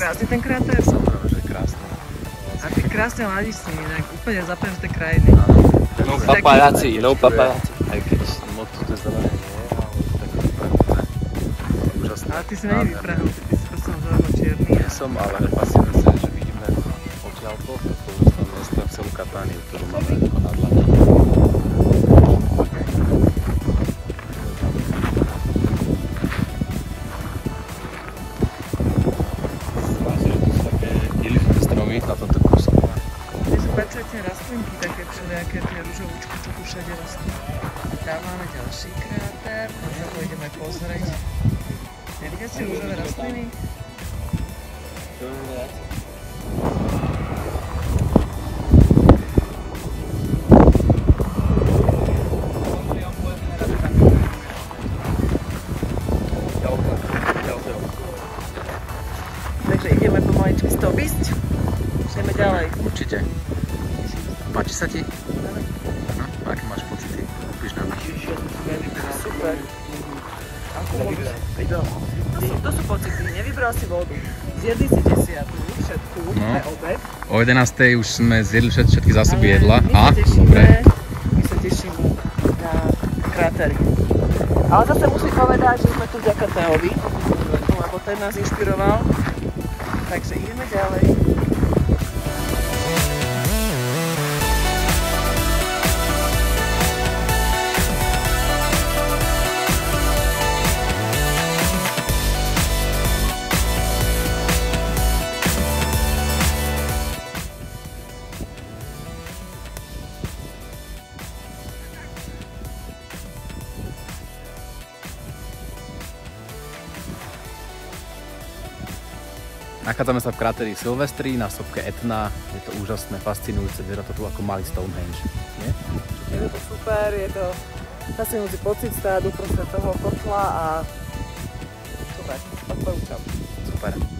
krásny ten kráter? Samozrejme, že krásny. A ty krásne hľadíš s ním, inak úplne zapenuté krajiny. No paparazzi, no paparazzi. Aj keď moc tu zelené nie je, ale tak vypravené. Úžasné. Ale ty si není vyprahnutý, ty si proste zeleno-čierny. Nie som, ale fascinuje sa, že vidíme odtiaľto toto úžasné miesto v celú Katániu, ktorú máme ako na dlani. Na tomto kúsku. Kde sú pečetne rastlinky, také všelijaké tie ružovúčky, čo tu všade rastú. Tam máme ďalší kráter, tam sa pôjdeme pozrieť. Nevidia si ružové rastliny? Takže ideme pomaličky stobísť. Ideme ďalej. Určite. Páči sa ti? No, aké máš pocity? Opíš nám. Super. To sú pocity. Nevybral si vodu. Zjedli si 10. všetku, aj obed. O 11. už sme zjedli všetky zásoby jedla. My sa tešíme na krátery. Ale zase musím povedať, že sme tu vďaka Teovi, lebo ten nás inšpiroval. Takže ideme ďalej. Nachádzame sa v kráteri Silvestri na sopke Etna. Je to úžasné, fascinujúce, vyzerá to tu ako malý Stonehenge. Nie? Je to super, je to fascinujúci pocit stáť uprostred toho kotla a super, odporúčam. Super.